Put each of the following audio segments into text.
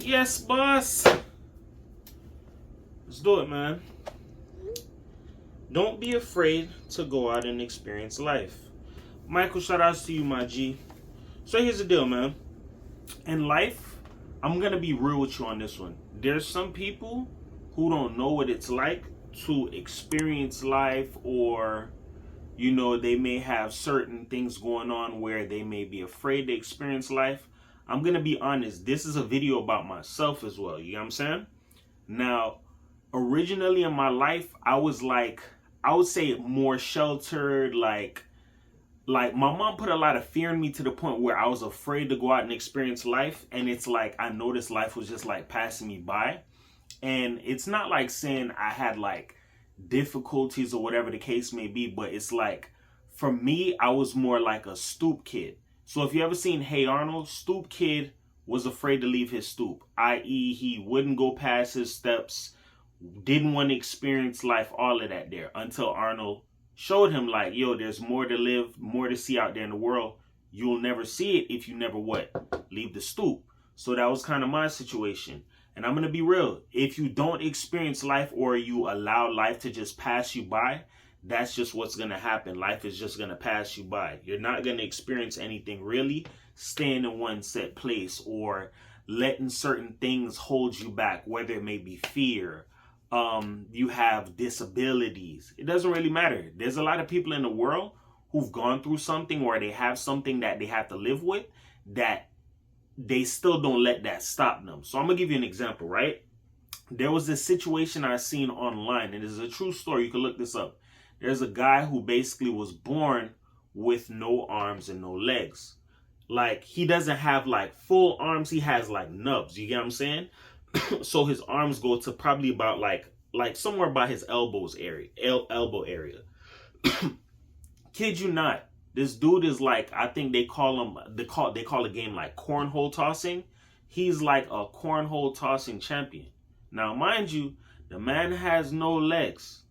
Yes, boss. Let's do it, man. Don't be afraid to go out and experience life. Michael, shout outs to you, my G. So here's the deal, man. In life, I'm going to be real with you on this one. There's some people who don't know what it's like to experience life, or, they may have certain things going on where they may be afraid to experience life. I'm going to be honest. This is a video about myself as well. You know what I'm saying? Now, originally in my life, I was like, I would say more sheltered, like my mom put a lot of fear in me to the point where I was afraid to go out and experience life. And it's like I noticed life was just like passing me by. And it's not like saying I had like difficulties or whatever the case may be, but it's like for me, I was more like a stoop kid. So if you ever seen Hey Arnold, stoop kid was afraid to leave his stoop, i.e. he wouldn't go past his steps, didn't want to experience life, all of that there, until Arnold showed him like, yo, there's more to live, more to see out there in the world. You'll never see it if you never what? Leave the stoop. So that was kind of my situation. And I'm going to be real. If you don't experience life, or you allow life to just pass you by, that's just what's going to happen. Life is just going to pass you by. You're not going to experience anything really staying in one set place, or letting certain things hold you back, whether it may be fear, you have disabilities. It doesn't really matter. There's a lot of people in the world who've gone through something, or they have something that they have to live with, that they still don't let that stop them. So I'm gonna give you an example, right? There was this situation I seen online, and it's a true story. You can look this up. There's a guy who basically was born with no arms and no legs. Like, he doesn't have like full arms, he has like nubs. You get what I'm saying? So his arms go to probably about like somewhere by his elbow area. Kid you not. This dude is like, I think they call a game like cornhole tossing. He's like a cornhole tossing champion. Now, mind you, the man has no legs.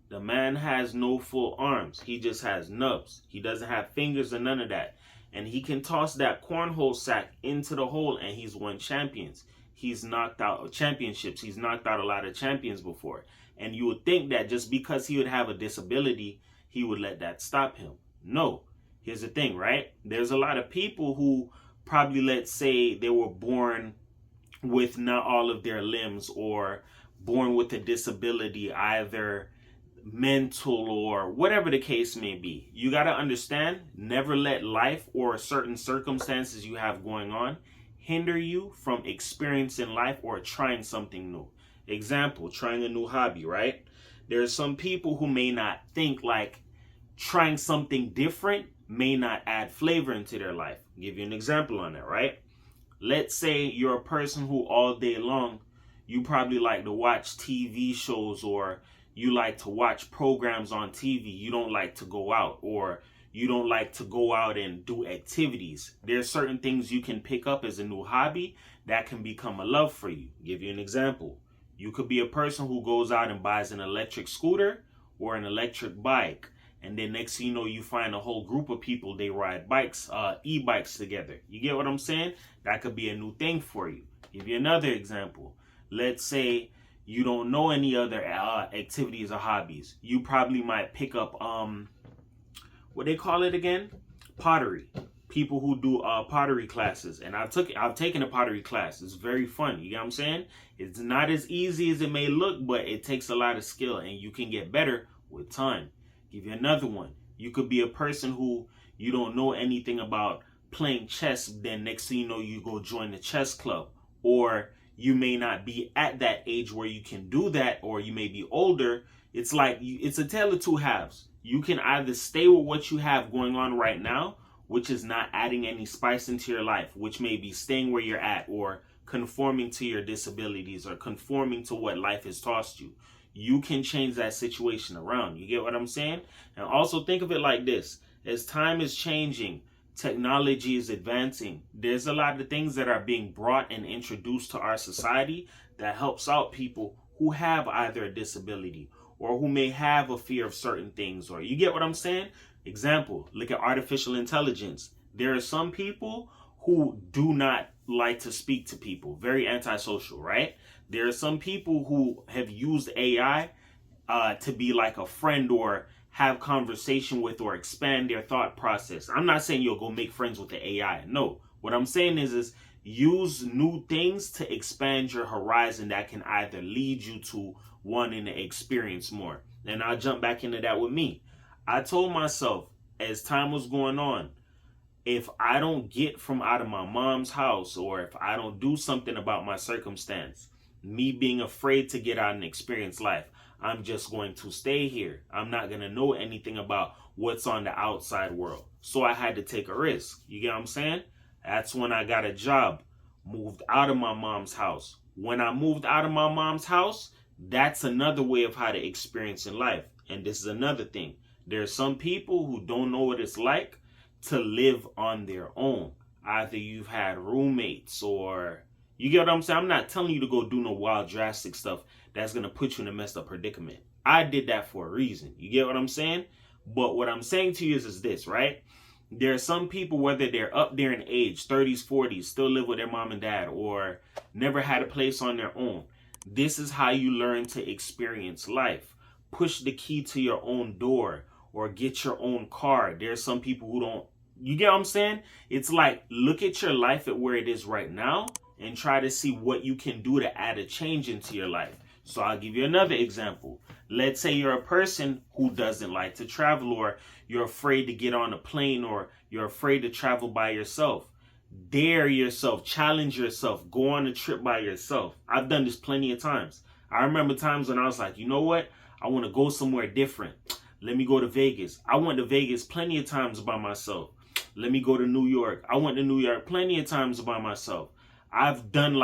The man has no full arms. He just has nubs. He doesn't have fingers or none of that. And he can toss that cornhole sack into the hole, and he's won champions. He's knocked out championships. He's knocked out a lot of champions before. And you would think that just because he would have a disability, he would let that stop him. No. Here's the thing, right? There's a lot of people who probably, let's say, they were born with not all of their limbs, or born with a disability, either mental or whatever the case may be. You got to understand, never let life or certain circumstances you have going on hinder you from experiencing life or trying something new. Example, trying a new hobby, right? There's some people who may not think like trying something different may not add flavor into their life. I'll give you an example on that, right? Let's say you're a person who all day long, you probably like to watch TV shows, or you like to watch programs on TV. You don't like to go out, or you don't like to go out and do activities. There's certain things you can pick up as a new hobby that can become a love for you. I'll give you an example. You could be a person who goes out and buys an electric scooter or an electric bike. And then next thing you know, you find a whole group of people, they ride bikes, e-bikes together. You get what I'm saying? That could be a new thing for you. Give you another example. Let's say you don't know any other activities or hobbies. You probably might pick up, what they call it again? Pottery. People who do pottery classes. And I've taken a pottery class. It's very fun. You get what I'm saying? It's not as easy as it may look, but it takes a lot of skill, and you can get better with time. Give you another one. You could be a person who you don't know anything about playing chess, then next thing you know, you go join the chess club. Or you may not be at that age where you can do that, or you may be older. It's like, it's a tale of two halves. You can either stay with what you have going on right now, which is not adding any spice into your life, which may be staying where you're at, or conforming to your disabilities, or conforming to what life has tossed you. You can change that situation around. You get what I'm saying? And also think of it like this. As time is changing, technology is advancing, there's a lot of things that are being brought and introduced to our society that helps out people who have either a disability, or who may have a fear of certain things. Or you get what I'm saying? Example, look at artificial intelligence. There are some people who do not like to speak to people, very antisocial, right? There are some people who have used AI to be like a friend or have conversation with or expand their thought process. I'm not saying you'll go make friends with the AI. No. What I'm saying is use new things to expand your horizon that can either lead you to wanting to experience more. And I'll jump back into that with me. I told myself as time was going on, if I don't get from out of my mom's house or if I don't do something about my circumstance, me being afraid to get out and experience life, I'm just going to stay here. I'm not going to know anything about what's on the outside world. So I had to take a risk. You get what I'm saying? That's when I got a job, moved out of my mom's house. When I moved out of my mom's house, that's another way of how to experience in life. And this is another thing. There are some people who don't know what it's like to live on their own. Either you've had roommates or you get what I'm saying? I'm not telling you to go do no wild drastic stuff that's going to put you in a messed up predicament. I did that for a reason. You get what I'm saying? But what I'm saying to you is this, right? There are some people, whether they're up there in age, 30s, 40s, still live with their mom and dad or never had a place on their own. This is how you learn to experience life. Push the key to your own door or get your own car. There's some people who don't. You get what I'm saying? It's like, look at your life at where it is right now and try to see what you can do to add a change into your life. So I'll give you another example. Let's say you're a person who doesn't like to travel, or you're afraid to get on a plane, or you're afraid to travel by yourself. Dare yourself, challenge yourself, go on a trip by yourself. I've done this plenty of times. I remember times when I was like, you know what? I want to go somewhere different. Let me go to Vegas. I went to Vegas plenty of times by myself. Let me go to New York. I went to New York plenty of times by myself. I've done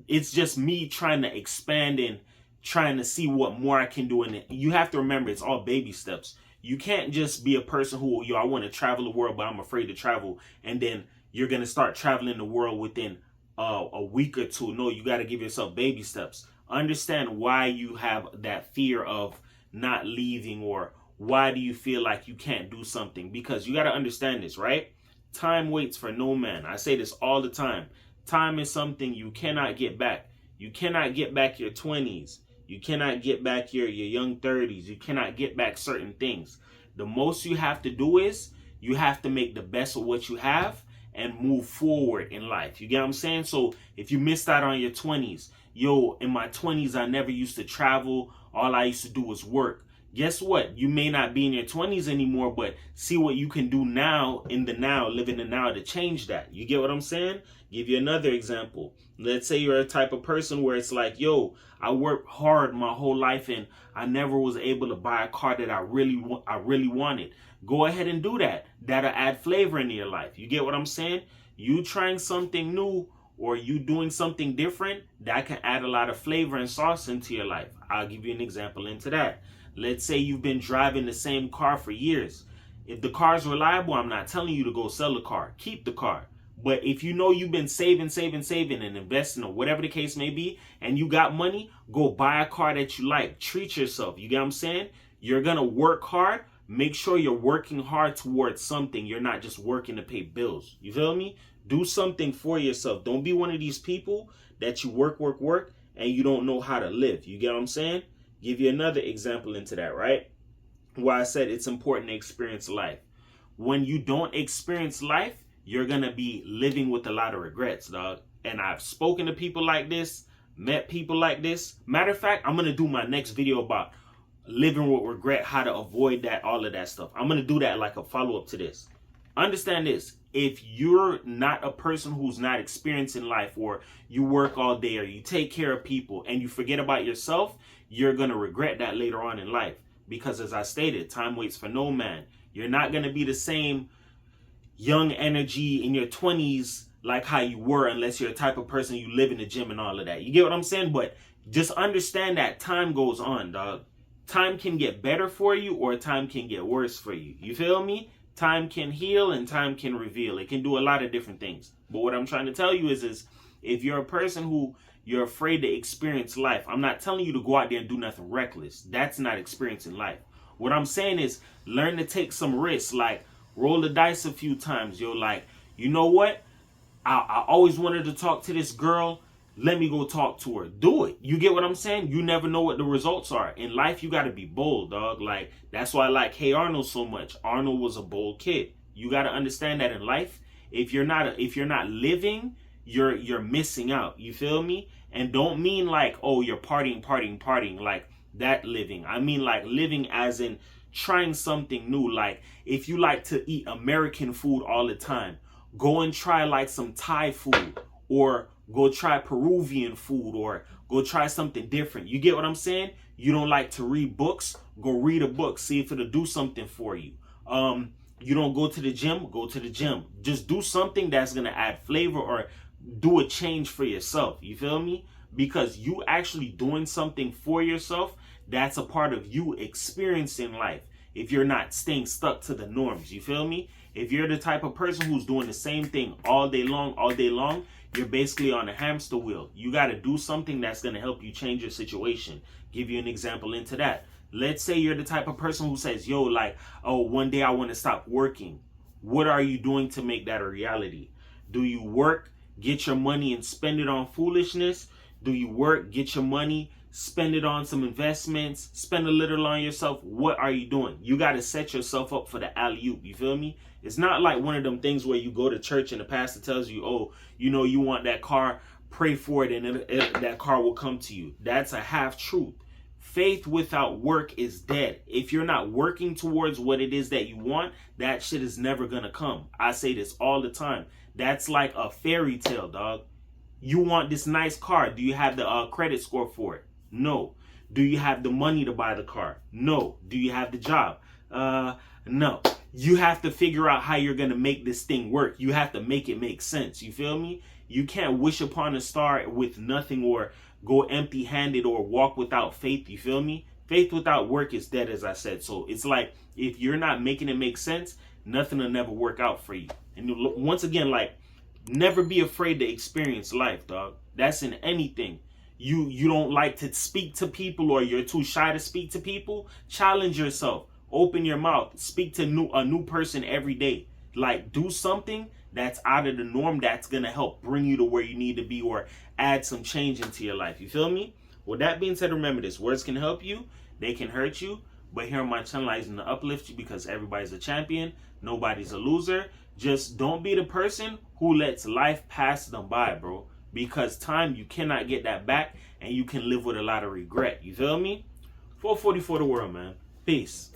it's just me trying to expand and trying to see what more I can do in it. You have to remember, it's all baby steps. You can't just be a person who, I want to travel the world, but I'm afraid to travel. And then you're going to start traveling the world within a week or two. No, you got to give yourself baby steps. Understand why you have that fear of not leaving, or why do you feel like you can't do something? Because you got to understand this, right? Time waits for no man. I say this all the time. Time is something you cannot get back. You cannot get back your 20s. You cannot get back your young 30s. You cannot get back certain things. The most you have to do is you have to make the best of what you have and move forward in life. You get what I'm saying? So if you missed out on your 20s, in my 20s, I never used to travel. All I used to do was work. Guess what? You may not be in your 20s anymore, but see what you can do now, in the now, live in the now, to change that. You get what I'm saying? Give you another example. Let's say you're a type of person where it's like, I worked hard my whole life and I never was able to buy a car that I really wanted. Go ahead and do that. That'll add flavor into your life. You get what I'm saying? You trying something new or you doing something different, that can add a lot of flavor and sauce into your life. I'll give you an example into that. Let's say you've been driving the same car for years. If the car is reliable, I'm not telling you to go sell the car. Keep the car. But if you know you've been saving and investing, or whatever the case may be, and you got money, go buy a car that you like. Treat yourself. You get what I'm saying? You're going to work hard. Make sure you're working hard towards something. You're not just working to pay bills. You feel me? Do something for yourself. Don't be one of these people that you work, and you don't know how to live. You get what I'm saying? Give you another example into that, right? Why I said it's important to experience life. When you don't experience life, you're going to be living with a lot of regrets, dog. And I've spoken to people like this, met people like this. Matter of fact, I'm going to do my next video about living with regret, how to avoid that, all of that stuff. I'm going to do that like a follow-up to this. Understand this. If you're not a person who's not experiencing life, or you work all day, or you take care of people and you forget about yourself, you're going to regret that later on in life. Because as I stated, time waits for no man. You're not going to be the same young energy in your 20s like how you were, unless you're a type of person you live in the gym and all of that. You get what I'm saying? But just understand that time goes on, dog. Time can get better for you, or time can get worse for you. You feel me? Time can heal and time can reveal. It can do a lot of different things. But what I'm trying to tell you is if you're a person who you're afraid to experience life, I'm not telling you to go out there and do nothing reckless. That's not experiencing life. What I'm saying is learn to take some risks, like roll the dice a few times. Like, you know what? I always wanted to talk to this girl. Let me go talk to her. Do it. You get what I'm saying? You never know what the results are. In life, you got to be bold, dog. Like, that's why I like Hey Arnold so much. Arnold was a bold kid. You got to understand that in life, if you're not living, you're missing out. You feel me? And don't mean like, oh, you're partying, like that living. I mean like living as in trying something new. Like, if you like to eat American food all the time, go and try like some Thai food, or go try Peruvian food, or go try something different. You get what I'm saying? You don't like to read books? Go read a book. See if it'll do something for you. You don't go to the gym? Go to the gym. Just do something that's going to add flavor or do a change for yourself. You feel me? Because you actually doing something for yourself, that's a part of you experiencing life. If you're not staying stuck to the norms, you feel me? If you're the type of person who's doing the same thing all day long, you're basically on a hamster wheel. You got to do something that's going to help you change your situation. Give you an example into that. Let's say you're the type of person who says, yo, like, oh, one day I want to stop working. What are you doing to make that a reality? Do you work, get your money and spend it on foolishness? Do you work, get your money, spend it on some investments, spend a little on yourself? What are you doing? You got to set yourself up for the alley-oop. You feel me? It's not like one of them things where you go to church and the pastor tells you, oh, you know, you want that car, pray for it and that car will come to you. That's a half truth. Faith without work is dead. If you're not working towards what it is that you want, that shit is never going to come. I say this all the time. That's like a fairy tale, dog. You want this nice car. Do you have the credit score for it? No. Do you have the money to buy the car? No. Do you have the job? No. You have to figure out how you're going to make this thing work. You have to make it make sense. You feel me? You can't wish upon a star with nothing, or go empty-handed, or walk without faith. You feel me? Faith without work is dead, as I said. So it's like, if you're not making it make sense, nothing will never work out for you. And once again, like, never be afraid to experience life, dog. That's in anything. You don't like to speak to people, or you're too shy to speak to people. Challenge yourself. Open your mouth. Speak to a new person every day. Like, do something that's out of the norm that's going to help bring you to where you need to be, or add some change into your life. You feel me? With that being said, remember this. Words can help you. They can hurt you. But here on my channel, I'm going to uplift you, because everybody's a champion. Nobody's a loser. Just don't be the person who lets life pass them by, bro. Because time, you cannot get that back, and you can live with a lot of regret. You feel me? 444 the world, man. Peace.